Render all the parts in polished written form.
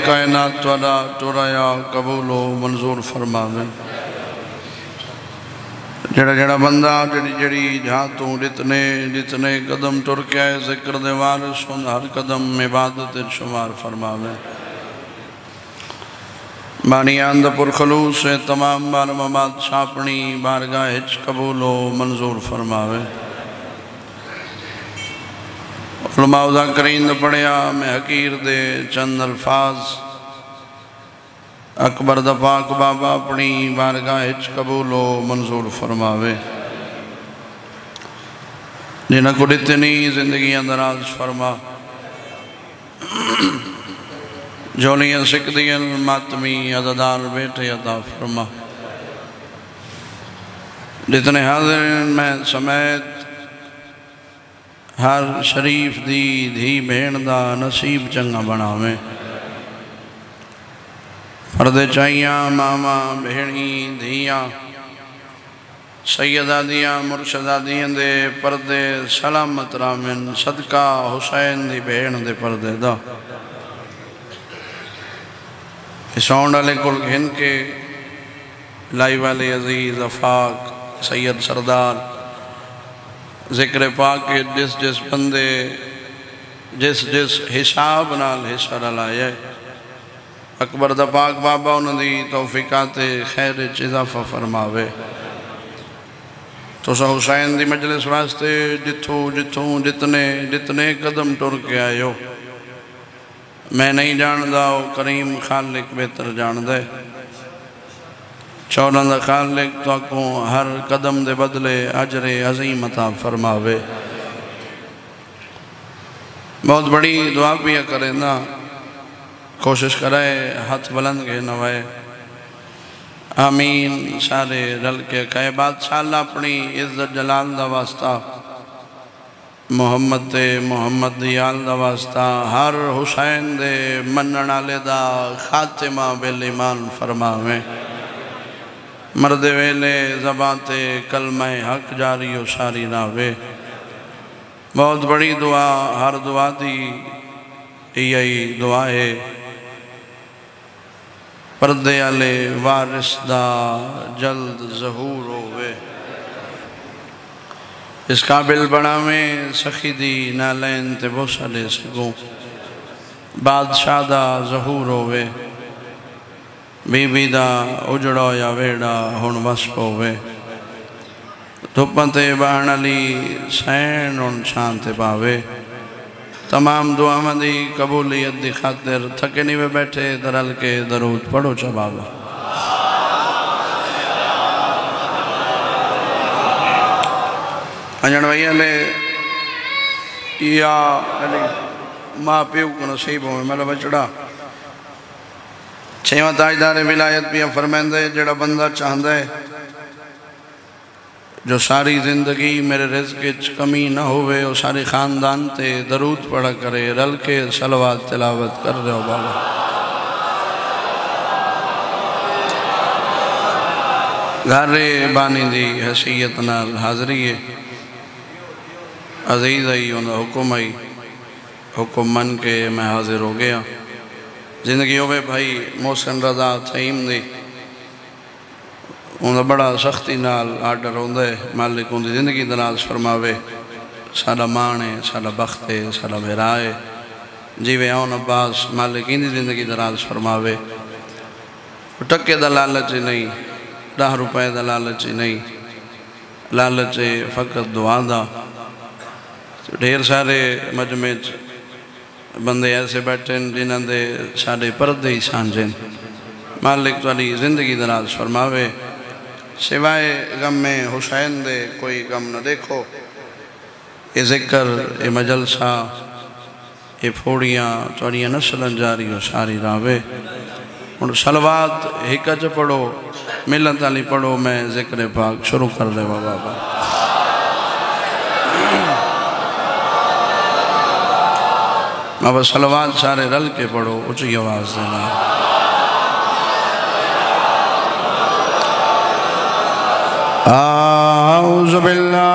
कायनात तुहाडा टुराया कबूलो मंजूर फरमावे। जड़ा जड़ा बंदा जड़ी जड़ी जहाँ तू जितने जितने कदम टुर के आए जिक्र दे वारिस हुन हर कदम इबादत शुमार फरमावे। बानियान दा पुरखलूस से तमाम बार ममाद छापनी बारगाह हिच कबूलो मंजूर फरमावे। उलमा करीन पढ़िया मैं हकीर दे चंद अल्फाज अकबर दा पाक बाबा अपनी बारगाह हिच कबूलो मंजूर फरमावे। जिन्हां को इतनी जिंदगियां दराज फरमा, जोलियां सिकदियां मातमी अज़ादार बेटे अता फरमा। जितने हाज़िरीन मैं समेत हर शरीफ दी धी भेण दा नसीब चंगा बनावे। पर्दे चाइया मामा भेणी धियां सैयदा दियां मुर्शदा दियां दे पर्दे सलामत रामिन सदका हुसैन दी भेण दे पर्दे दा। साउंड वाले कुल घिन के लाई वाले अजीज अफाक सैयद सरदार जिक्र पाक के जिस जिस बंदे जिस जिस हिसाब नाल हिस्सा लाया अकबर दा पाक बाबा उन्होंने तौफीकाते खैर इजाफा फरमावे। तुसा हुसैन दी मजलिस वास्ते जिथों जिथों जितने जितने कदम टुर के आयो मैं नहीं जानदा करीम खालिक बेहतर जानदा। चौदह दा खालिक तो हर कदम दे बदले अजरे अजीम अता फरमावे। बहुत बड़ी दुआ पिया करे ना, कोशिश करे हाथ बुलंद के नवाए आमीन सारे रल के कहे। बादशाह अपनी इज्जत जलाल दा वास्ता मोहम्मद ते मोहम्मद दी आल दा वास्ता हर हुसैन दे मनण आले दा खातिमा बिल ईमान फरमावे। मर्द वेले ज़बाते कलमा हक जारी सारी रावे। बहुत बड़ी दुआ हर दुआ दी यही दुआ है पर्दे आले वारिस दा जल्द ज़हूर होवे। इस काबिल बनावे सखी दी नालैन ते बोसा दे सगों बादशाह दा ज़हूर होवे। बीबी दा उजड़ो या वेड़ा हुण वस पोवे। धुप्प ते बहण अली सैन हुण छां ते पावे। तमाम दुआवां दी कबूलियत दी खातिर थके नहीं वे बैठे दरल के दरूद पढ़ो चा बाबा। अजन भैया ले या अली माँ प्यो को नसीब हो मतलब बचड़ा छेवां ताजदार विलायत पिया फरमांदे जड़ा बंदा चाहता है जो सारी जिंदगी मेरे रिज़्क़ कमी ना होवे और सारे खानदान ते दरूद पढ़ा करे रल के सलवात तिलावत कर रहे हो बाबा। घरे बानी दी हैसियत नाल हाज़री है अजीज़ आई उन हुक्म आई हुक्म मन के मैं हाजिर हो गया। जिंदगी होवे भाई मोहसिन रज़ा थईम दी उन्हें बड़ा सख्ती नाल आर्डर होंदा है मालिक उनकी जिंदगी दराज फरमावे। साडा मान है साडा बख्त है साडा वेरा है जीवे आउन अब्बास मालिक इनकी जिंदगी दराज फरमावे। टक्के दा लालच नहीं 10 रुपए दा लालच नहीं लालच फ़कत दुआ दा। ढेर सारे मजमे बंदे ऐसे बैठे जिन्हों दे साढ़े परदे ही सांझे। मालिक तुहाडी जिंदगी दराज फरमावे। सिवाय गम में हुसैन दे कोई गम न देखो। ये जिक्र ये मजलसा ये फोड़ियाँ तुहाडियां नस्लन जारी हो सारी रावे। हुण सलवात हिक च पढ़ो मिलत वाली पढ़ो। मैं जिक्र पाक शुरू कर दे बाबा। अब सलवात सारे रल के पढ़ो ऊँची आवाज़ देना। आऊज़ु बिल्लाह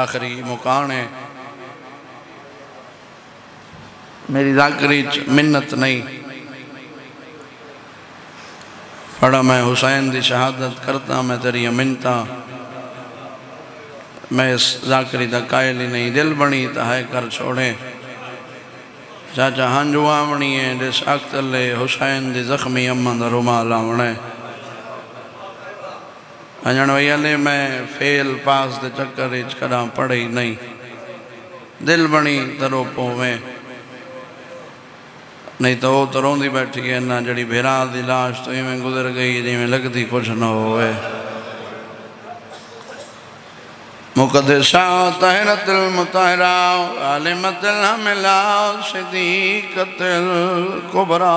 आखिरी मुकान है मेरी जाकरी मिन्नत नहीं पढ़ा मैं हुसैन दी शहादत करता मैं तेरी मिन्नता मैं इस जाकरी दा कायल ही नहीं दिल बनी तो है कर छोड़े चाचा हंजू आवनी है जिस अख्तले हुसैन दी जख्मी अम्मा दा रुमाल आवने अजन भैया ने मैं फेल पास दे चक्कर कदा पढ़े ही नहीं दिल बनी तरो पोवे नहीं तो वो तो रोंदी बैठी है ना जड़ी भेरा दी लाश तो इवें गुजर गई जिमें लगती कुछ न होवे मुक़द्दसा ताहिरतुल मुताहिरा आलिमतुल हमिला सिद्दीक़तुल कुबरा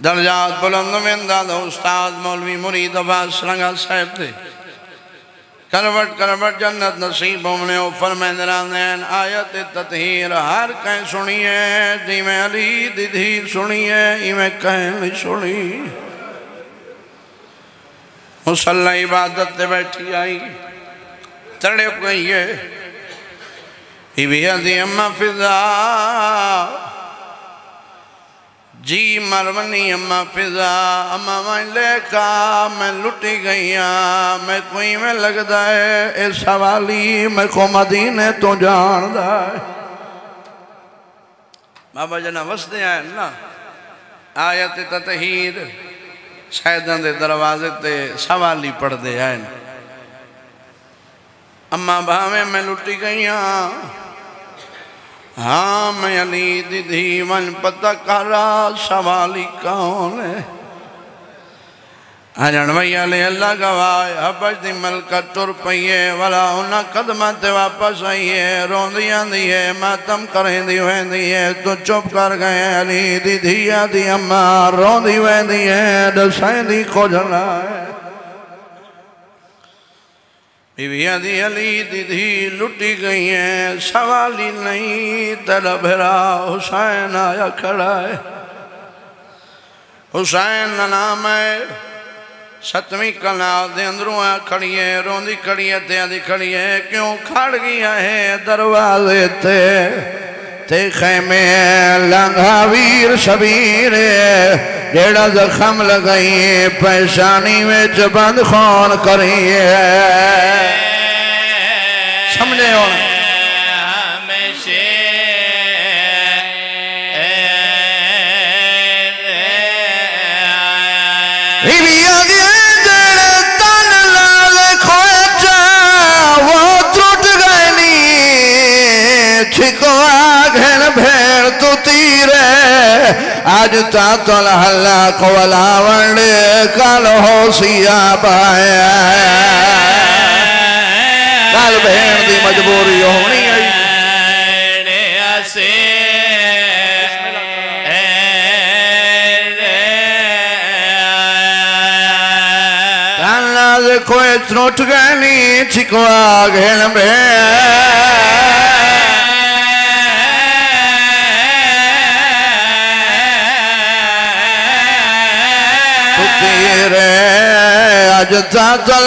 दर्जात बुलंद में दादा उस्ताद मौलवी मुरीद अब्बास रंगा साहब थे करवट करवट जन्नत नसीब होने फरमांदरान आयत ततहीर हर कहीं सुनिए जिमें अली दीदी सुनिए इवें कहीं नहीं सुनी मुसल्ला इबादत ते बैठी आई तड़प गई है बीबी अम्मा फिजा जी मरवनी अम्मा फिजा अम्मा मैं लेका मैं लुटी गई मैं कोई में लगता है इस सवाली मैं को मदीने तो जानदा है बाबा जना वसदे हैं ना आयत ततहीर सैदां दे दरवाजे ते सवाली पढ़ते हैं अम्मा भावे मैं लुटी गई हाँ मैं अली दीदी मन पता करा सवाली कौन है हजन भैया ले अल्लाह गवाए हबज दी मलका तुर पईए वाला उन्हें कदम ते वापस आईए रोंदी आंदी है मातम करेंदी वेंदी है तो चुप कर गए अली दीदी आदि अम्मा रोंदी वेंदी है दसेंदी कुछ ना है बीबिया दी अली दीदी लुटी गई है सवाली नहीं तेरा भेरा हुसैन आया खड़ा है हुसैन का नाम है सतवीं कनाल दे अंदरों आ खड़ी है रोंदी खड़ी है ते आदि खड़ी है क्यों खड़ गया है दरवाजे ते खैमे लंघा वीर शबीर जेड़ा जख्म लगाई परेशानी में बंद खून करी समझे हो भेड़ तू तीरे आज तातल हल्ला कोलावण कल हो सिया पाया कल भेड़ दी मजबूरी होनी है कोई त्रुट गनी चिकवा घेन आज तातल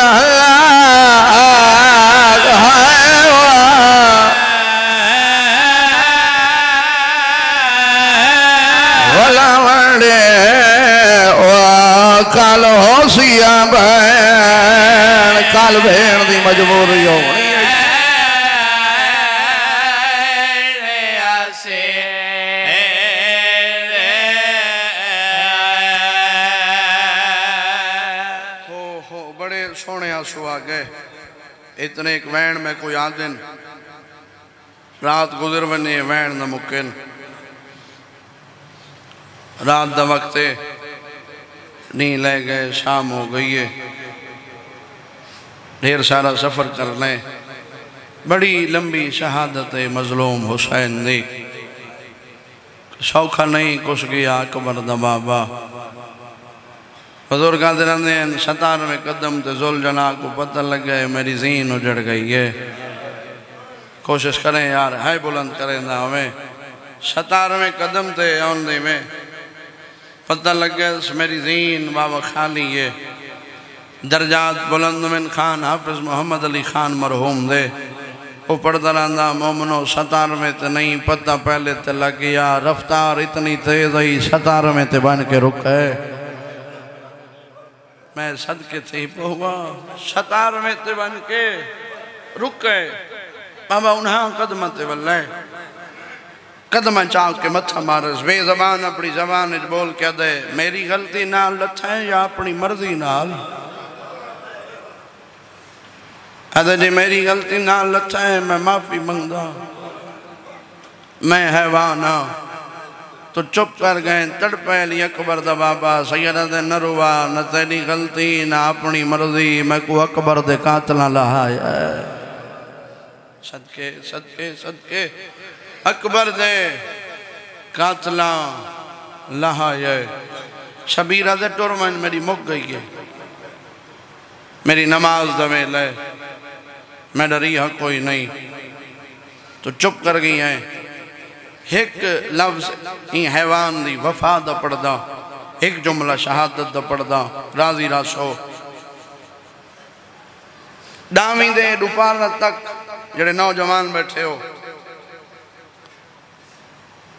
कल हो सिया बहन कल भेड़ दी मजबूरी होनी सोने आंसू आ गए इतने एक वैन में कोई आ दिन रात गुजर बने वैन न मुकिन रात द वक्त नहीं ले गए शाम हो गई है ढेर सारा सफ़र करने बड़ी लंबी शहादत मजलूम हुसैन दी सौखा नहीं कुछ गया अकबर दा बाबा बुजुर्ग आते रहते हैं 97 कदम तो जुल जना को पता लग गया मेरी जीन उजड़ गई है कोशिश करें यार है बुलंद करें ना हमें 97 कदम थे आने में पता लग गया मेरी जीन बाबा खाली है दर्जात बुलंद मिन खान हाफिज मोहम्मद अली खान मरहूम दे वो पढ़ता रहता मोमनो 97 तो नहीं पता पहले तो लग गया रफ्तार इतनी तेज आई 97 ते बन के रुक है मैं सदके थे पहुआ 97 ते बन के रुक गए बाबा उन्हें कदम ते वल्ले कदम चाक के मत्था मारस वे जबान अपनी जबान बोल के दे मेरी गलती नाल लथा है या अपनी मर्जी नाल अदे जी मेरी गलती नाल लथा है मैं माफी मंगदा मैं हैवान हाँ तो चुप कर गए तड़पे ली अकबर दा बाबा सैयदा दे नरुआ न तेरी गलती ना अपनी मर्जी मैं को अकबर दे कातला लहाया सदके सदके सदके अकबर दे कातला लहाया शबीरा दे टुर मन मेरी मुक गई है, मेरी नमाज दमे ले, मैं डरी हाँ कोई नहीं, तो चुप कर गई है। एक लफ्ज ई हैवान दी वफा दा पढ़दा, एक जुमला शहादत दा पढ़दा, राजी रासो डावी दे दोपहर तक जड़े नौजवान बैठे हो,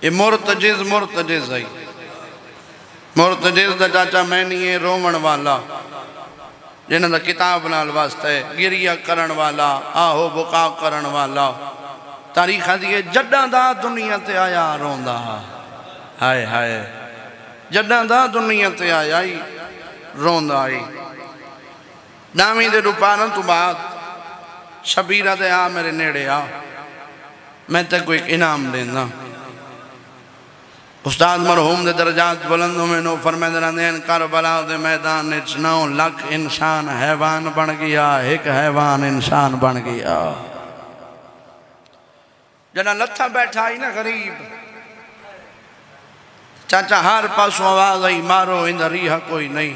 ये मुर्तजिज है। मुर्तजिज दा चाचा मैं नहीं है, रोवण वाला जिन्हां दा किताब नाल वास्ता है, गिरिया करन वाला, आहो बुका करन वाला। तारीख आदि है जड्डां दा दुनिया ते आया रोंदा, हाय हाय जड्डां दा दुनिया ते आया ही रोंदा ही। नावी दे दोपहर तो बाद शबीरा दे आ मेरे नेड़े आ, मैं ते कोई इनाम देना। उस्ताद मरहूम दे दर्जात बुलंद में नो फरमांदे रहंदे हन, करबला दे मैदान विच 9 लाख इंसान हैवान बन गया, एक हैवान इंसान बन गया। जना लथा बैठा आई ना गरीब, चाचा हर पासों आवाज आई, मारो इंदा रिहा कोई नहीं।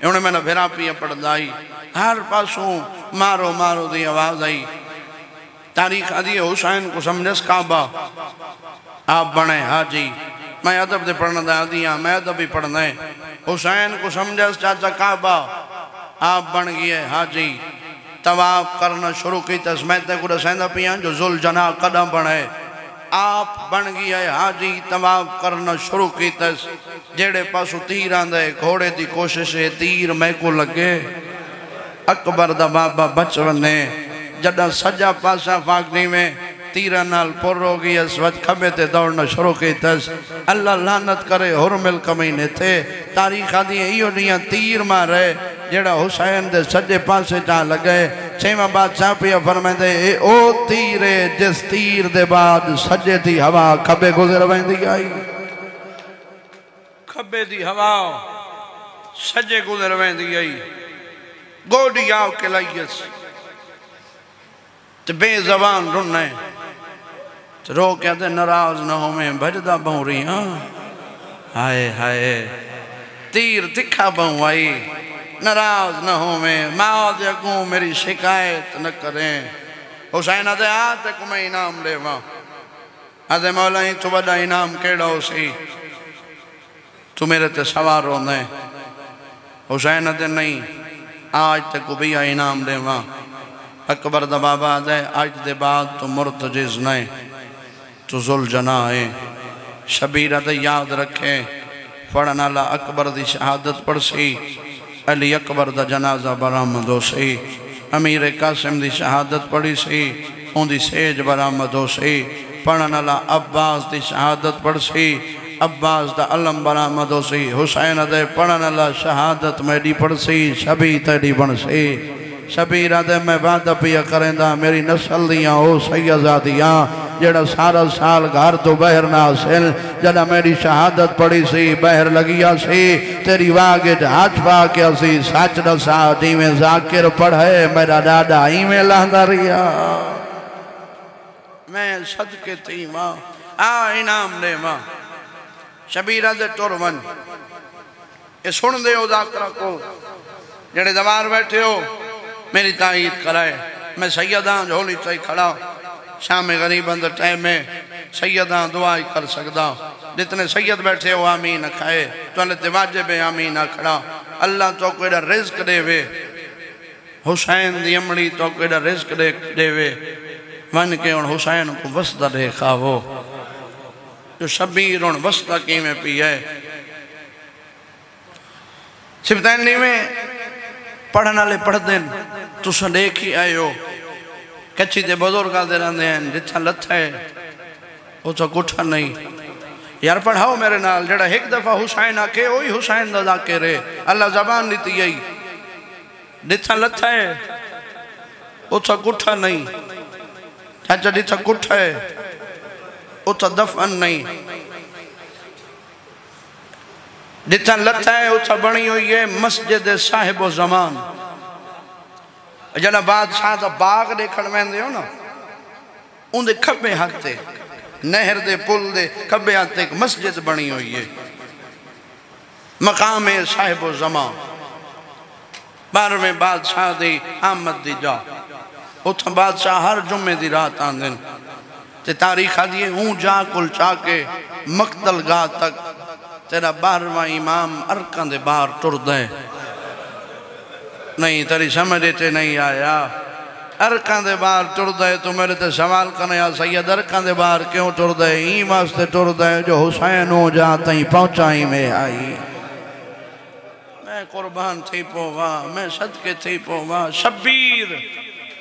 उन्हें मैंने फिरा पिया पढ़दाई, हर पासों मारो मारो दी आवाज आई। तारीख आदि हुसैन को समझस काबा, आप बने हाजी। मैं अदब दे पढ़ना दा दिया, मैं अदब ही पढ़ना है। हुसैन को समझस चाचा काबा, आप बन गए हाजी। तवाफ करना शुरू की तस, मैं ते को दसेंदा पिया जो जुल जना कदम बने, आप बन गए हाजी। तवाफ करना शुरू की तस, जेड़े पासों तीर आंदे घोड़े दी कोशिश है, तीर मैं को लगे। अकबर दा बाबा बच वने, जदा सजा पासा फाकनी में तीरा नाल पुर हो गई, वत खबे ते दौड़ना शुरू की तस। अल्लाह लानत करे हुरमिल कमीने थे। तारीख आदि इहो ॾींहुं तीर मारे जेड़ा हुसैन दे सजे पासे चा लगे। छेवां बादशाह पिया फरमांदे, ओ तीरे जिस तीर दे बाद सजे दी हवा खबे गुजर वेंदी आई, खबे दी हवा सजे गुजर वेंदी आई। गोडी आओ के लाइयस ते बेजबान रुने ते रो कहते नाराज न हो मैं भजदा बहु रही हाँ। हाय हाय तीर तिखा बहु आई, नाराज न हो मैं, माँ दे अगू मेरी शिकायत न करें। हुसैन आदे आते को मैं इनाम लेवा, आदे मौला ही तू बड़ा इनाम केड़ा हो सी, तू मेरे ते सवार होने। हुसैन आदे नहीं, आज तक को भी इनाम देवा। अकबर दा बाबा दे आज दे बाद तो मुर्तजिज नहीं, तो जुल जना है। शबीरा दे याद रखे, पढ़न वाला अकबर दी शहादत पढ़सी, अली अकबर दा जनाजा बरामद हो सी। अमीर कासिम दी शहादत पढ़ी सी, उनकी सेज बरामद हो सी। पढ़न वाला अब्बास दी शहादत पढ़सी, अब्बास दा अलम बरामद हो सी। हुसैन दे पढ़न वाला शहादत मेरी पढ़सी, शबी तेरी बनसी। शबीरा दे मैं वादा पिया करेंदा, मेरी नस्ल दियाँ हो सैयदादियाँ जेड़ा सारा साल घर तो बहर ना सिल, जदा मेरी शहादत पड़ी सी बहर लगिया सी, तेरी वागे हाथ पा के असी सच दसा जिमें जाकिर पढ़े मेरा दादा इवें लहंदा रिया। मैं सदके थी माँ आ इनाम दे माँ। शबीरा दे तुर वन, ये सुन दे जाकरा को जेड़े दवार बैठे हो, मेरी ताईद कराए। मैं सैयदा झोली चाही खड़ा, शाम गरीब अंदर टाइम में सैयदा दुआ ही कर सकता। जितने सैयद बैठे हो आमीन खाए, तो ते वाजिब आमीन खड़ा। अल्लाह तो कोई रिस्क देवे, हुसैन दी अमड़ी तो कोई रिस्क देवे। मन के हूँ हुसैन को वसदा दे खावो, जो शबीर हूँ वसदा किमें पी है। सिबतैनी में पढ़ने वाले पढ़ते तुस देख ही आए हो, कच्ची दे बुजुर्ग आते रहते हैं, जिथा लथा है उथा कुठा नहीं। यार पढ़ाओ मेरे नाल, जड़ा एक दफा हुसैन आके वही हुसैन दा जाकिर है। अल्लाह जबान दी आई, जिथा लथा है उथा कुठा नहीं। चाचा जिथा कुठा है उथा दफन नहीं, जिथा लथा है उथा बनी हुई है मस्जिद साहिबो जमान। जड़ा बादशाह का बाग देखण वेंदे हो ना, उनके खब्बे हाथ ते नहर दे पुल दे खब्बे हाथ ते एक मस्जिद बनी हुई है। मकाम साहिब जमा 12वें बादशाह दी आमद दी जा उत बादशाह हर जुम्मे दी रात आंदे ते तारीख आदि हूँ जा कुल चा के मकतल गाह तक तेरा 12वां इमाम अरकां दे बाहर टुरदा है। नहीं तेरी समझ च नहीं आया। अरकां दे बाहर टुरदा है तो मेरे ते सवाल करने आ सैयद अरकां दे बाहर क्यों टुरदा है? ई वास्ते टुरदा है जो हुसैन हो जा तई पहुंचाई में आई। मैं कुर्बान थी पोवा, मैं सदके थी पोवा, शब्बीर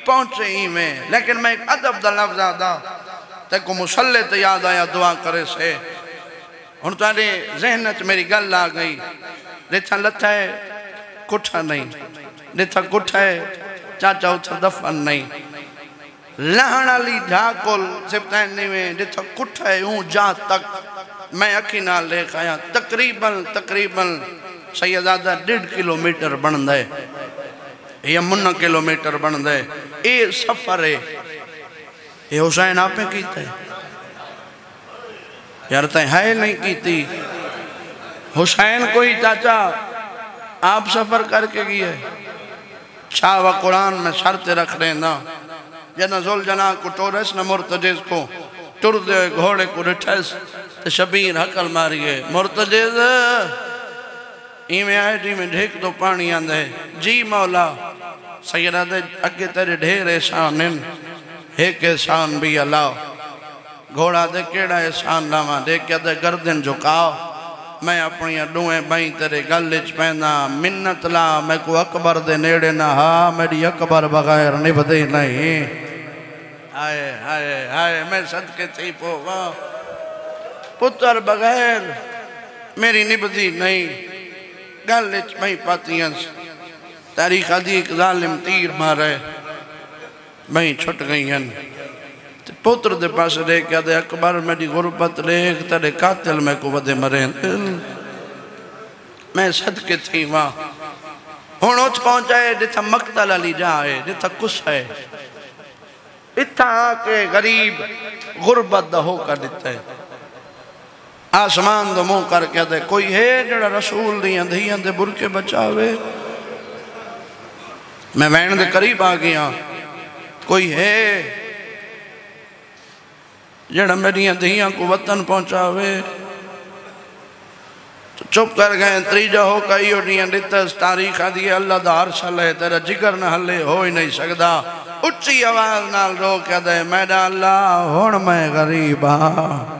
पहुंचे ही में। लेकिन मैं एक अदब दा लफ्ज़ आदा ते को मुसल्ले ते याद आया दुआ करे से हुण तुहाडे ज़हन च मेरी गल आ गई। जिथा लथा है कुठा नहीं, जिथा कुठा है चाचा उथा दफन नहीं। लहण वाली झाकोल सिप्तैन में जिथा कुठा है ऊं जा तक मैं अखी नाल देख आया। तकरीबन सैयदादा 1.5 किलोमीटर बनता है या मुन्ना किलोमीटर बनता है। ये सफर है ये हुसैन आपने किया है यार, तय है नहीं की हुसैन कोई चाचा आप सफर करके गए। शाह व कुरान में शर्त रख देना जना जुल जना को टोरस न मुर्तजिज को टुर दे घोड़े को रिठस तो शबीर हकल मारिए मुर्तजिज इवें आए जी में ढेक तो पानी आंदा है। जी मौला सैयदा दे अगे तेरे ढेर एहसान एक एहसान भी अल्लाह घोड़ा दे केड़ा एहसान लावा दे क्या दे गर्दन झुकाओ मैं अपनी डूए बई तेरे गल च पैदा मिन्नत ला मैं को अकबर दे नेड़े ना हा मेरी अकबर बगैर निभदी नहीं। हाय हाय हाय मैं सदके थी पोवा पुत्र बगैर मेरी निभदी नहीं। गल च बई पातियां तारीख आदि एक जालिम तीर मारे बई छुट गई पुत्र दे पास दे क्या दे अकबर मेरी गुरबत देख तेरे कातिल मैं को वदे मरे। मैं सदके थी वहां हुण उत पहुंचाए जिथा मकतल अली जाए जिथा कुछ है इतना आके गरीब गुरबत दा होकर दिता है। आसमान दो मुंह करके दे कोई है जड़ा रसूल दियां धियां दे बुरके बचावे। मैं वैन दे करीब आ गया कोई है जड़ा मेरिया धियां को वतन पहुंचावे तो चुप कर गए। त्रीजा हो कई ओडियां दितस तारीख आदि अल्लाह दा अर्श है तेरा जिगर न हले हो ही नहीं सकदा। उच्ची आवाज नाल रो के दे मैडा अल्लाह हुण मैं गरीब हाँ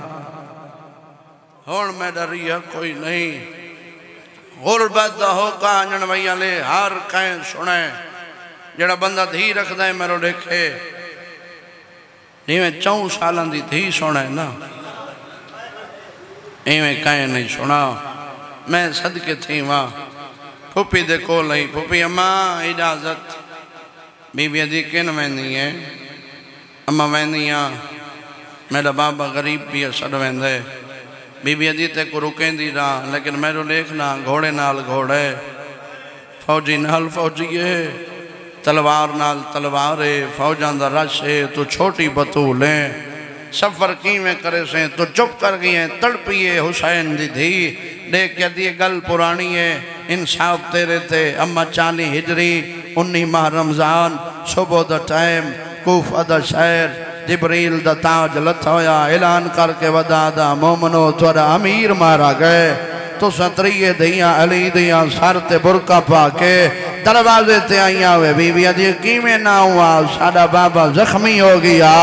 हुण मैं डरिया कोई नहीं। गुरबत दा होका आंजण वैया ले हर कहीं सुने जड़ा बंदा धी रखदा है मेरो देखे इवें 4 साल की थी सुना है ना इवें कहीं नहीं सुना। मैं सदके थी वहाँ फुफी दे कोल आई फुफी अम्मा इजाजत बीबी जी किन वेंदी है अम्मा वेंदी हाँ मेरा बाबा गरीब भी सड़ वेंदे बीबी जी ते को रुकेंदी रहा लेकिन मेरो देखना घोड़े नाल घोड़े फौजी नाल फौजी है तलवार नाल तलवार है फौजां दा रश है तू छोटी बतूल है सफर किवें करे से तू चुप कर गई है तड़पी है हुसैन दी धी देख के दी गल पुरानी है इंसाफ तेरे ते अम्मा 40 हिजरी 19 माह रमजान सुबह दा टाइम कूफा दा शहर जिब्रील दा ताज लथा होया ऐलान करके वदा दा मोमनो तुरा अमीर मारा गए तो सतरिये दियां अली दियां सर ते बुरका पा के दरवाजे ते आईया वे बीबिया जी किवें ना हुआ साडा बाबा जख्मी हो गया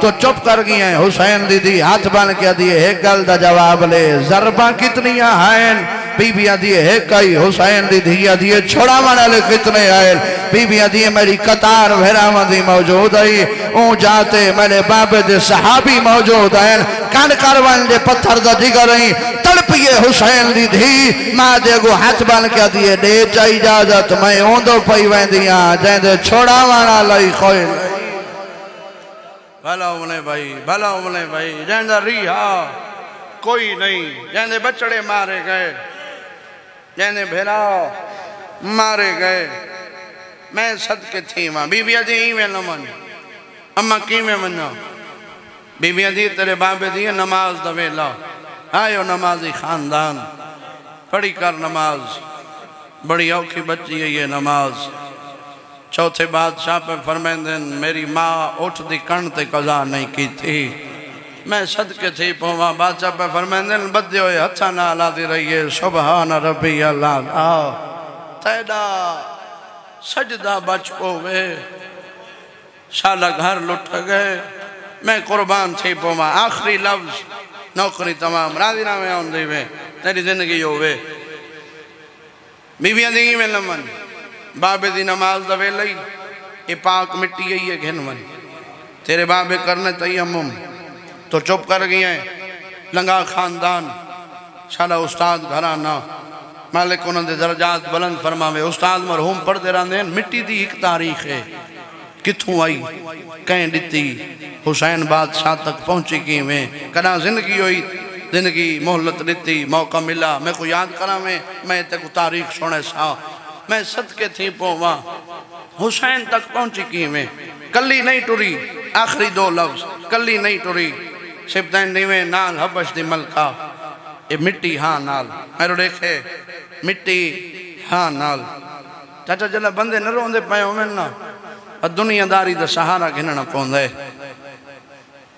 तो चुप कर गई है। हुसैन दीदी हाथ बन के दिए एक गल दा जवाब ले जरबा कितनियां हैं बीबिया दिए है कई हुसैन दीदी दिए छोड़ा वाले कितने आए बीबिया दिए मेरी कतार भेरावंदी मौजूद है ऊ जाते मेरे बाबे दे सहाबी मौजूद हैं कन करवन दे पत्थर दा जिगर है तड़पिए हुसैन दी धी मां दे गो हाथ बन के दिए दे चा इजाजत मैं ओंदो पई वेंदियां जेंदे छोड़ावण लई कोई भला उमने भाई जेंदा रिहा कोई नहीं जेंदे बचड़े मारे गए जेंदे भेरा मारे गए। मैं सदके थी वहां बीबिया जी इवें न मन अम्मा किवें मना बीबिया जी तेरे बाबे दी नमाज दा वेला आयो नमाजी खानदान पढ़ी कर नमाज, बड़ी औखी बच्ची है ये नमाज। चौथे बादशाह पे फरमाते मेरी माँ उठ दी कण ते कज़ा नहीं की थी, मैं सदके थी पोवा। बादशाह पे फरमाते बदे हुए हथा नाल आती रहिए सुबहान रब्बी अल्लाह तेरा सजदा बच पोवे, साला घर लुट गए, मैं कुर्बान थी पोवा। आखिरी लफ्ज नौकरी तमाम राजी नामे आंदी वे तेरी जिंदगी होवे। बीबियां दी में लमन बाबे दी नमाज दा वेला ही ये पाक मिट्टी आई है घिन वन तेरे बाबे करने तयम्मुम तो चुप कर गए हैं। लंगा खानदान सारा उस्ताद घराना मालिक उन्होंने दर्जात बुलंद फरमावे। उस्ताद मरहूम पढ़ते रहते हैं मिट्टी की एक तारीख है कित्थों आई कहीं दिती हुसैन बादशाह तक पहुंची किवें कदा जिंदगी हुई जिंदगी मोहलत दिती मौका मिला मैं को याद करा मैं तेको तारीख सुने सा मैं सदके थी पोवा हुसैन तक पहुंची किवें कली नहीं टुरी। आखिरी दो लफ्ज कली नहीं टुरी सिबतैन दीवें नाल हबश दी मलका ये मिट्टी हाँ नाल मेरो देखे मिट्टी हाँ नाल। चाचा जला बंदे न रोंदे पे होवें ना दुनियादारी दा सहारा घिनना पौंदा है।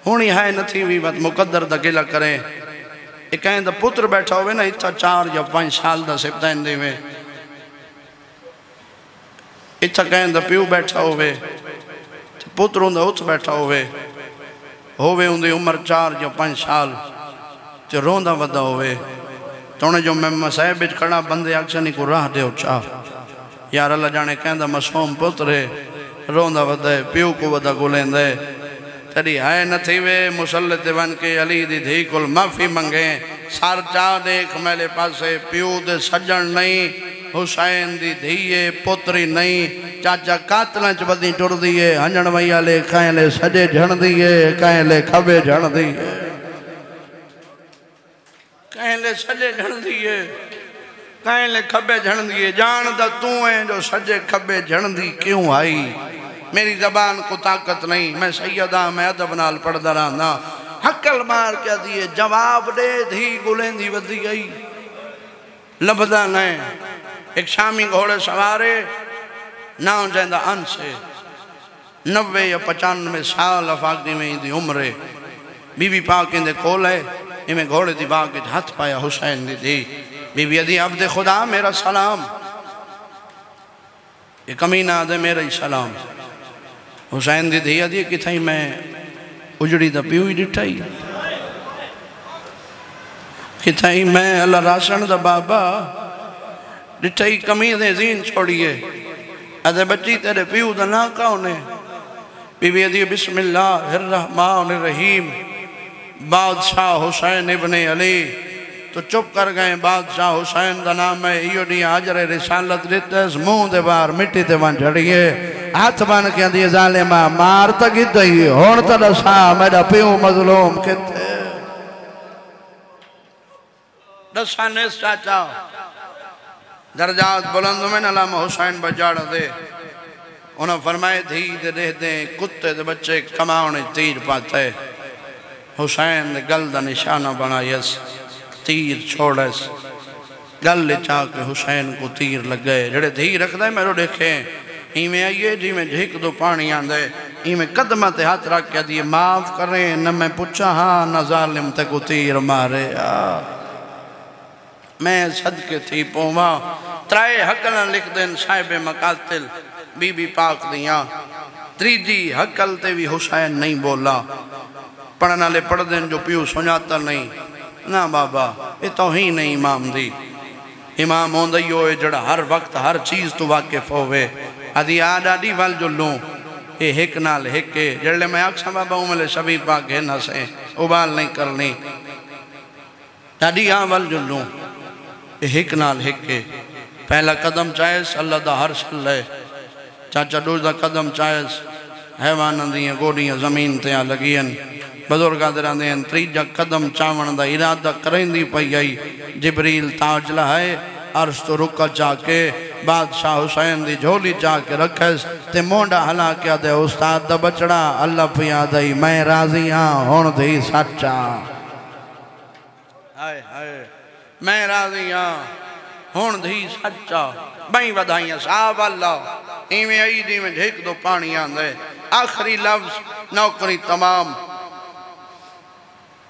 हुणी है नथी भी बत मुकद्दर दा गिला करे। ये कहें दा पुत्र बैठा होवे ना इत्था 4 या 5 साल दा सिबतैन दीवें इत्था कहें दा प्यू बैठा होवे पुत्र उंदा उठ बैठा होवे उंदी उम्र 4 या 5 साल ते रोंदा वदा होवे तो उन्हें जो मैं मसाइब विच खड़ा बंदे अक्सर को राह दे चाह यार अल्लाह जाने कहंदा मासूम पुत्र है रोंदा वदा है प्यू को वदा गुलेंदा है तड़ी है न थी वे मुसल्ले ते वन के अली दी धी कोल माफी मंगे सार चा देख मेरे पासे प्यू दे सज्जन नहीं हुसैन दी धीए पुत्री नहीं चाचा कातल च बदी टुरदी है हंजण वैया ले कहें ले सजे झण दी है कहें ले खबे झण दी है कहें ले सजे झण दी है कहें ले खबे झण दी है जान दा तू है जो सजे खबे झण दी क्यों आई मेरी जबान को ताकत नहीं मैं सैयदा मैं अदब नाल पढ़दा रहना हकल मार के दिए जवाब दे धी गुलेंदी वदी गई लभदा नहीं। एक शामी घोड़े सवारे नाम जैंदा अंश है 90 या 95 साल अफाकदी में इंदी उम्र है। बीबी पाक इंदे कोल है इमें घोड़े दी बाग हाथ पाया हुसैन दी दी बीबी अदी अब्दे खुदा मेरा सलाम ये कमीना दे मेरा ही सलाम हुसैन दी धी अदी किथाई मैं उजड़ी दा प्यू ही डिठाई किथाई मैं अल्लाह राशन दा बाबा डिठाई कमी दे जीन छोड़िए अदे बच्ची तेरे प्यू दा ना कौन है। बीबी अदी बिस्मिल्लाहिर्रहमानिर्रहीम बादशाह हुसैन इब्ने अली तो चुप कर गए। बादशाह हुसैन का नाम है इो डी हाजर रिसालत दिते मुंह दे बाहर मिट्टी ते वन झड़िए हाथ बन के दिए जालिमा मार तक ही हुण तो दसा मेरा प्यू मजलूम किथे दसा ने चाचा दर्जात बुलंद में अल्लामा हुसैन बजाड़ दे उन्हें फरमाए धी दे दे कुत्ते दे बच्चे कमाने तीर पाते हुसैन ने गल का निशाना बनायस तीर छोड़स गल चा के हुसैन को तीर लग गए जड़े धी रखदा मेरे देखे इवें आइए जिमें झिक दो पानी आंदे इवें कदम ते हाथ रख के दिए माफ करें न मैं पूछा हाँ न जालिम ते को तीर मारे मैं सदके थी पोवा। 3 हकल लिख देन साहिब मकातिल बीबी पाक दिया त्रीजी हकल ते भी हुसैन नहीं बोला पढ़ने वाले पढ़ देन जो प्यू सुझाता नहीं ना बाबा ये तो ही नहीं इमाम दी इमाम होंदा ही होए जड़ा हर वक्त हर चीज़ तो वाकिफ होवे आदि आ डाडी वाल जो लूँ ये हिक नाल हिक के जड़े मैं आखसा बाबा उमले शबीर पाक है ना से उबाल नहीं करनी डाडी आ वाल जो लूँ ये हिक नाल हिक के पहला कदम चाहेस अल्लाह दा हर शल है चाचा दूसरा कदम चाहेस हैवान दियाँ गोडियाँ जमीन ते लगियन बुजुर्ग आदरांदे तीजा कदम चावण दा इरादा करेंदी पई आई जिबरील ताज लहाए अर्श तो रुका जाके बादशाह हुसैन दी झोली जाके रखस ते मोंडा हला के दे उस्ताद दा बचड़ा अल्लाह पिया दई मैं राजी हां हुण दी सच्चा हाय हाय मैं राजी हां हुण धी सच्चा बई वधाइयां साहब अल्लाह इवें आई जिवें ढिक दो पानी आंदे आखिरी लफ्ज नौकरी तमाम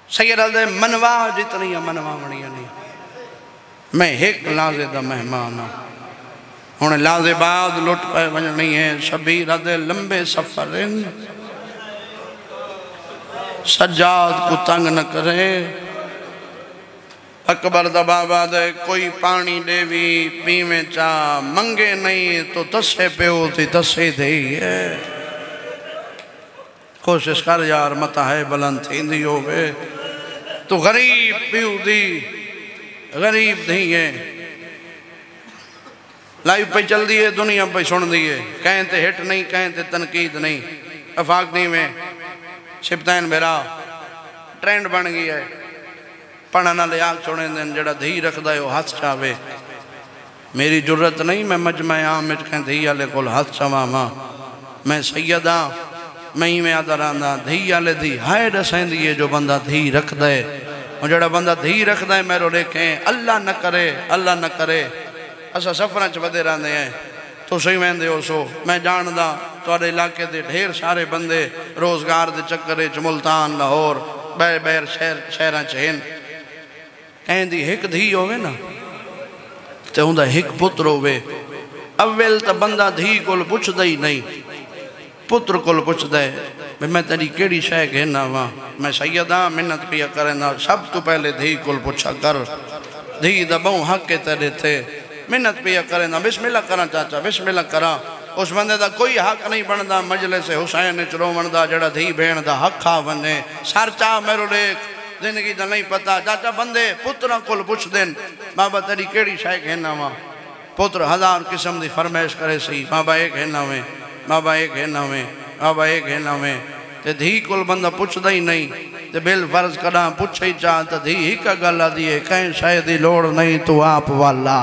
सैयद दे मनवा जितनी मनवा बनिया नहीं मैं एक लाजे दा मेहमान हाँ हुण लाजे बाद लुट पे वजनी है शबीर दे लंबे सफर सज्जाद को तंग न करे अकबर दा बाबा दे कोई पानी देवी पीवे चा मंगे नहीं तो तसे प्यो थी तसे दे कोशिश कर यार मता है बुलंद थी होवे तो गरीब प्यू दी गरीब नहीं है लाइव पे चल दी है दुनिया पे सुन दी है कहें ते हिट नहीं कहें ते तनकीद नहीं अफाक नहीं में सिपतैन मेरा ट्रेंड बन गई है पढ़ने वाले आग छोड़े दिन जड़ा धी रखता है वो हाथ चावे मेरी जरूरत नहीं मैं मजमा आम कहें धी वाले को हाथ चवावा मैं सैयद हाँ मैं में आदर आंदा धी वाले दी हाय दसेंदी है जो बंदा धी रखता है और जड़ा बंदा धी रखता है मेरो देखें अल्लाह न करे असा सफर च वधे रहते हैं तो सही वहदे हो सो मैं जानदा तुहाडे इलाके के ढेर सारे बंदे रोजगार के चक्कर च मुल्तान लाहौर बैर बैर शहर च हैं कहें दी एक धी होवे ना तो उनका एक पुत्र होवे अव्वल तो बंदा धी को पुछदा ही नहीं पुत्र को पुछदा है भाई मैं तेरी केड़ी शह कहना वा मैं सैयद हाँ मिन्नत पिया करें सब तो पहले धी को पुछा कर धी दा बहु हक है तेरे थे मिन्नत पिया करें बिस्मिल्लाह करा चाचा बिस्मिल्लाह करा उस बंदे का कोई हक नहीं बनता मजले से हुसैन च रोवन का जड़ा धी भेण का हक खा बने सर चाह मेरो देख जिंदगी का नहीं पता चाचा बंदे पुत्रों को पुछ देन बाबा तेरी केड़ी शह कहना वा पुत्र हजार किस्म की फरमाइश करे सी बाबा एक है नवे बाबा एक है नवे बाबा एक है नवे ते धी को बंदा पुछदा ही नहीं ते बिल फर्ज कदा पुछे ही चाह तो धी एक गल आदि है कहीं शह की लोड़ नहीं तू आप वाला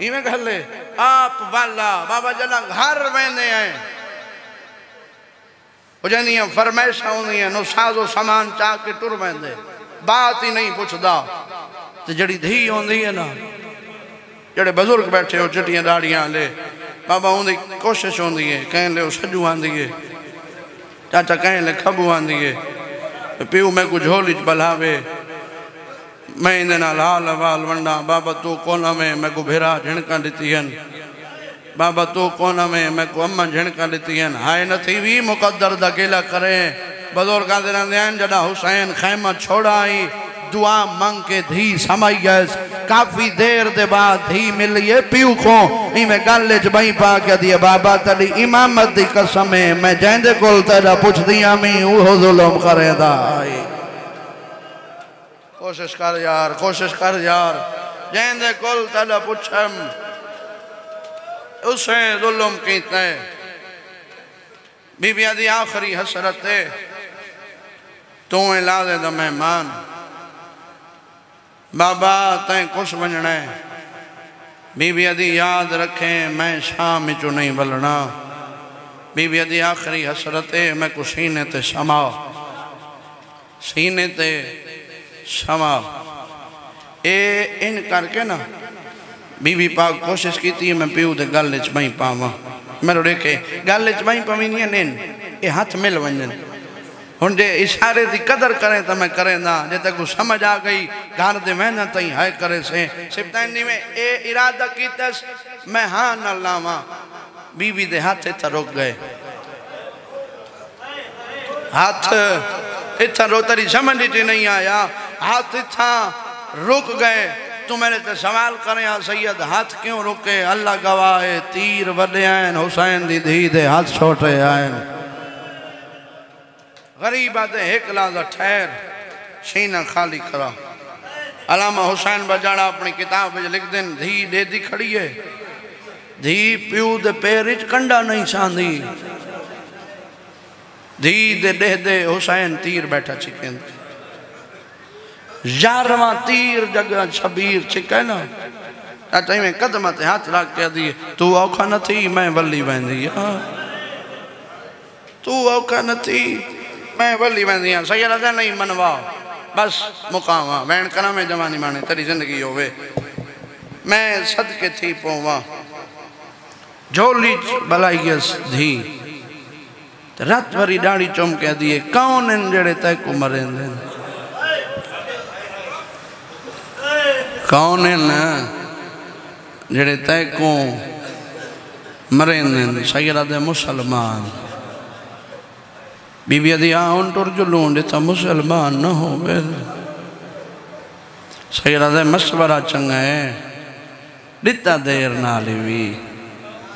इवें गल है आप वाला बाबा जना घर वेंदे हैं जनिया फरमाइशा होंदियां नो साजो सामान चाह के टुर वेंदे बात ही नहीं पुछदा ते जड़ी धी होंदी है ना जड़े बुजुर्ग बैठे हो चिट्टियां दाड़ियां ले बाबा उनकी कोशिश होंदी है कहें ले सजू आंदी है चाचा कहें ले खबू आंदी है प्यू मैं को झोली च बलावे मैं इन हाल हवाल वंडा बाबा तू कोना में मैं को भेरा झिणका दी बाबा तू कोना में मैं को अम्मा झिणका दी हाय न थी भी मुकद्दर दकेला करे बुजुर्ग जड़ा हुसैन खैमा छोड़ा आई दुआ मंग के धी समाई काफी देर दे बाद धी मिलिए प्यू को इमें गल च बई पा के दिए बाबा तेरी इमामत दी कसम है मैं जैंदे कोल तेरा पुछदी आमी वो जुल्म करेदा कोशिश कर यार जैंदे कोल तेरा पुछम उसे जुल्म कीता है बीबिया दी आखिरी हसरत है तू लादे दा मेहमान बाबा तैं कुछ बनना है बीबी अदी याद रखें मैं शाम चो नहीं बलना बीबी अदी आखिरी हसरत है मैं कुछ सीने ते शमा ए इन करके ना बीबी पाक कोशिश की मैं प्यू दे गल च बई पावा मेरे देखे गल च बई पवीनियां ने ये हाथ मिल वजन हुण जे इशारे की कदर करें तो मैं करें ना जे तक समझ आ गई घर दे महीना तई है करे से सिपतैनी में ए इरादा कीतस मैं हाँ न लावा बीबी दे हाथ इतना रुक गए हाथ इतना रो तेरी समझ च नहीं आया हाथ इतना रुक गए तू मेरे ते सवाल करे सैयद हाथ क्यों रुके अल्लाह गवाह है तीर वडे आन हुसैन दी धी दे हाथ छोटे आन गरीब आते एक लाजा ठहर सीना खाली करा अलामा हुसैन बजाड़ा अपनी किताब में लिख दें धी दे दी खड़ी है धी प्यू दे पैर च कंडा नहीं सांदी धी दे दे हुसैन तीर बैठा चिकें 11वां तीर जगह शबीर छिके ना चाचा में कदम ते हाथ रख के दी तू औखा न थी मैं वली वेंदी तू औखा न थी मैं वली वेंदी सैयद नहीं मनवा बस मुकावा वैन करा में जवानी माने तेरी जिंदगी होवे मैं सदके थी पवा झोली बलाइयस धी रात वरी डाड़ी चुम कह दिए कौन इन जड़े तय को मरेंदे कौन इन जड़े तय को मरेंदे सैयदा दे मुसलमान बीबी दी आउन टुर जुलूं दिता मुसलमान न हो सैयदा दे मशवरा चंगा है दिता देर नाल भी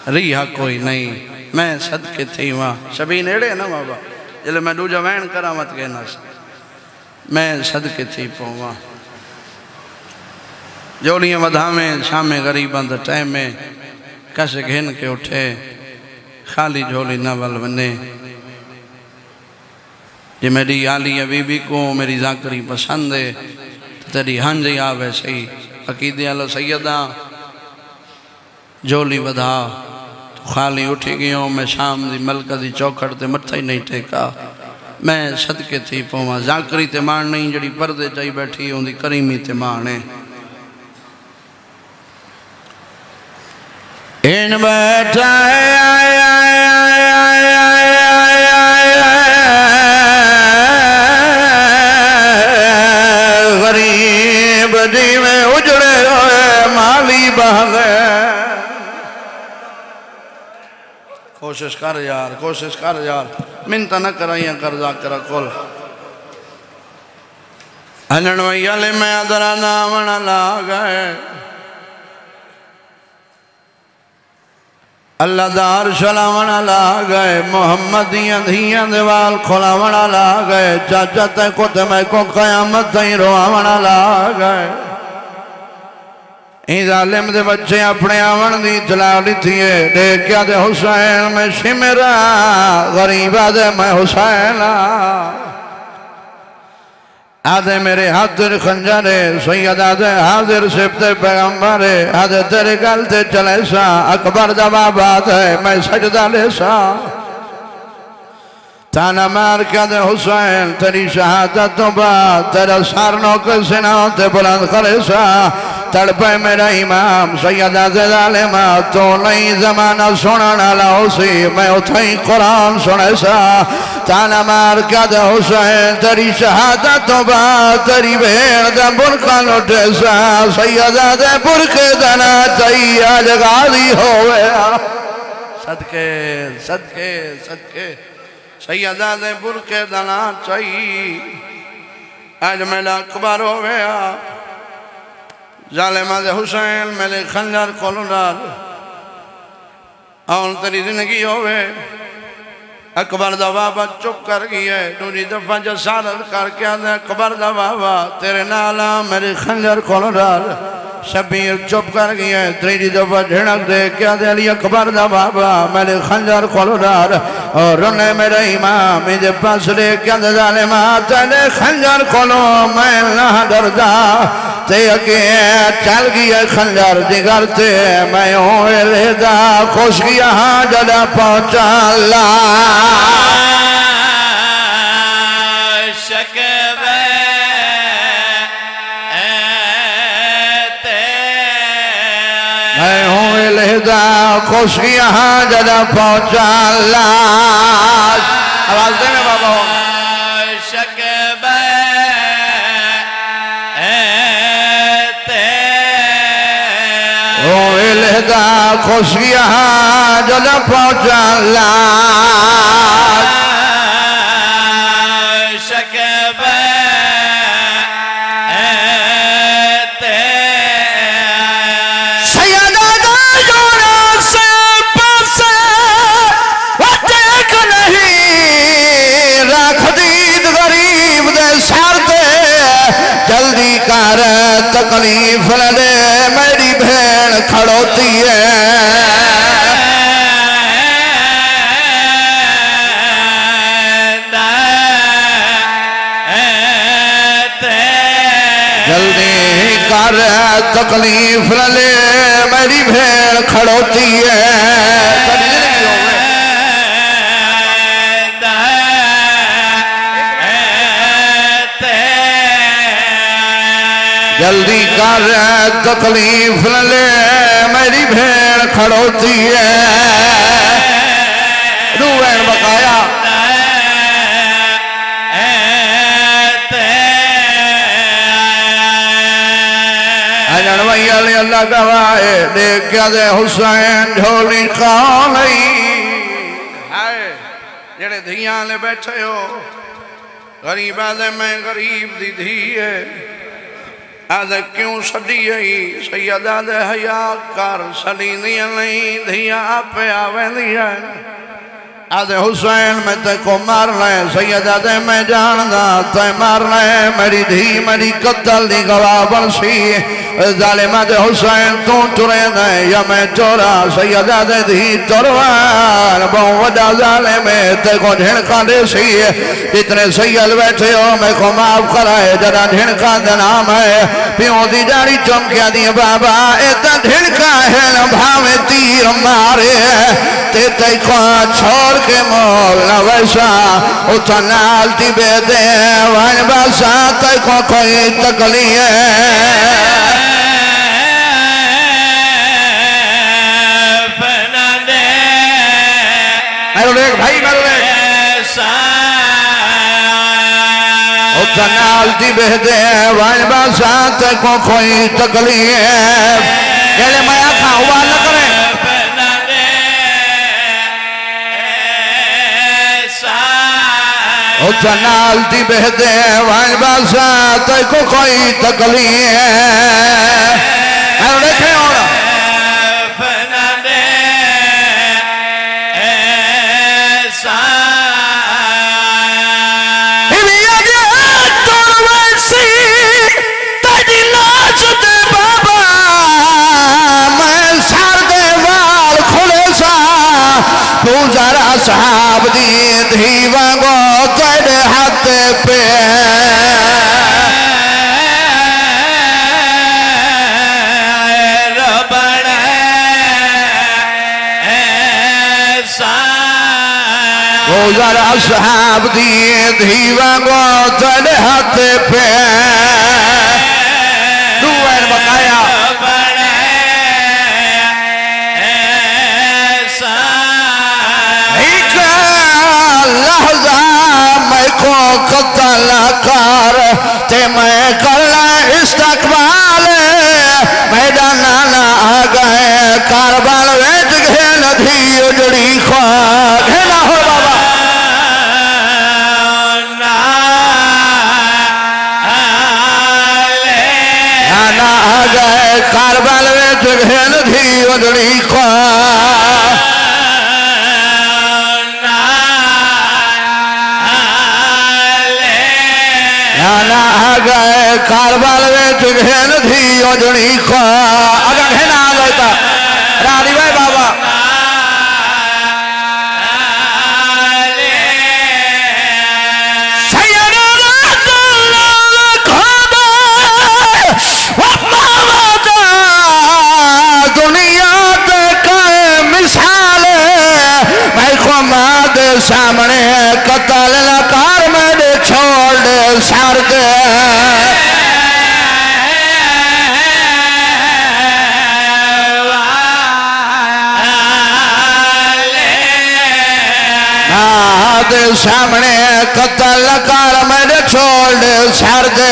रिहा कोई नहीं मैं सदके थी वहाँ शबीन एड़े ना बाबा जल्द मैं दूजा वैन करा मत कहना मैं सदके थी पवा जोड़ियाँ वधा में शामे गरीबा टाइम में कस घिन के उठे खाली झोली न वल वने जे मेरी आलिया बीबी को मेरी जाकरी पसंद है तो तेरी हंज आवे सही अकीदे आलो सैयदा झोली वधा तो खाली उठी गयो मैं शाम दी मलका दी चौखट ते मत्था ही नहीं टेका मैं सदके थी पवा जाकरी ते मान नहीं जड़ी पर्दे चाई बैठी उनकी करीमी ते मान है इन बैठा गरीब दी में उजड़े माली बहल कोशिश कर यार मिन्नत न कराइया कर्जा करा कोल हलन भैया ले मैं अदरा नामण ला गए अल्लाह दार शलावण ला गए मोहम्मदियां धियां देवाल खोलावण ला गए चाचा ते को ते मैं को कयामत तई रोवण ला गए जालिम दे बच्चे अपने आवन दी इतला दी है देखा दे हुसैन में शिमरा गरीबा दे मैं हुसैन आदे मेरे हाजिर खंजर सैयद आदे हाजिर सिफते पैगंबर आदे तेरे गल ते चले सा अकबर दा बात है मैं सजदा ले सा ताना मार के दे हुसैन तेरी शहादत तो बाद तेरा सारनों के सिना ते बुलंद करे सा तड़पे मेरा इमाम सैयद ज़ालिमा तो नहीं जमाना सुनने वाला उसी मैं उठे ही कुरान सुने सा ताना मार के दे हुसैन तेरी शहादत तो बाद तेरी भेड़ दा बुरका लुटे सा सैयद दे बुरके दना चाहिए आज गाली होवे सदके सदके सदके सैयद दे बुरके दना चाहिए आज मेरा अकबर होवे ज़ालिमा दे हुसैन मेरे खंजर कोलुदार और तेरी जिंदगी होवे अकबर दा बाबा चुप कर गया दूसरी दफा जसारत करके आदे अकबर दा बाबा तेरे नाला मेरे खंजर कोलुदार शबीर चुप कर गया तीसरी दफा झिड़क दे क्या दे अली अकबर दा बाबा मेरे खंजर कोलुदार और उन्हें मेरे इमाम मेरे पास ले क्या दे ज़ालिमा तेरे खंजर कोलो मैं ना डरदा ते अगे चल गया खंजर जिगर ते मैं होए लेदा खुश गया हाँ जदा पहुंचा ला मैं होए लेदा खुश गया हाँ जदा पहुंचा ला आवाज देना बाबा लहदा खुशिया जल पहुंचा ला जल्दी कर तकलीफ दे मेरी भेड़ खड़ोती है जल्दी कर तकलीफ ले मेरी भेड़ खड़ोती है जल्दी कर तकलीफ न ले मेरी भेड़ खड़ोती है रूहन बकाया अल्लाह गवाए देख क्या दे हुसैन झोली कौन जेड़े धियां ले बैठे हो गरीब आदे मैं गरीब दी धी है आदे क्यों सड़ी आई सैयदा दे हया कर सड़ी नहीं धियां आपे आवेंदी है आदे हुसैन मैं ते को मारना है सैयदा दे मैं जानदा ते मारना है मेरी धी मेरी कत्ल दी गवाह बनसी जालिमा दे हुसैन तू टुरे या मैं चोरा सैयदा दे धी तुरवान बहु वड्डा जालिम ते को ढिणका देसी जितने सैयद बैठे हो मैं को माफ कराए जरा ढिणका दा नाम है प्यो दी जाड़ी चमकिया दी बाबा ए ता ढिणका है न भावे तीर मारे ते ते को छोड़ के मोल न वैसा उठा नाल ती बेदे वन बसा ते को कोई तकलीफ भाई नालती बहदे वन बसा ते को कोई तकलीफ कहले मैं आखा हुआ न करे नालती बहदे वन बसा ते को कोई तकलीफ देखे और साहब दी धी वांगो तेरे हाथ पे रबड़ जरा साहब दी धी वांगो तेरे हाथ पे दुआर बकाया कतलकार ते मैं कला इस्तकबाल मेरा नाना आ गए कारबाल वेच गए नदी उजड़ी खा घेना हो बाबा नाना आ गए कारबाल वेच गए नदी उजड़ी खा आ गए कारबाल वेच घेन थी ओजड़ी को अगर घेना आ गए था रानी भाई बाबा दुनिया मिसाल मैं को माद सामने कतल कार मेरे छोड़ सार दे सामने कतल कार मेरे छोड़ सार दे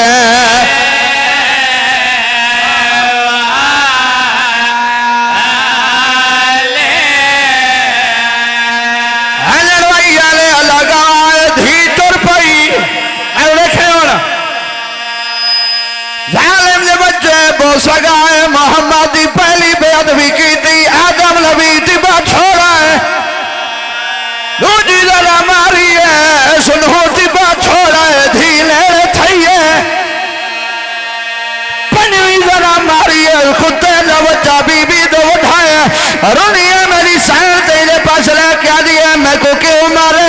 सगाए मोहम्मद की पहली बेअदबी की थी आदम नबी तिबा छोड़ा है दूजी जरा मारी है सुनो तिबा छोड़ा है धीले थई है पंजवी जरा मारी है कुत्ते न बच्चा बीबी तो उठाए रोनी है मेरी सैन तेरे पास रह क्या दिया मैं को क्यों मारे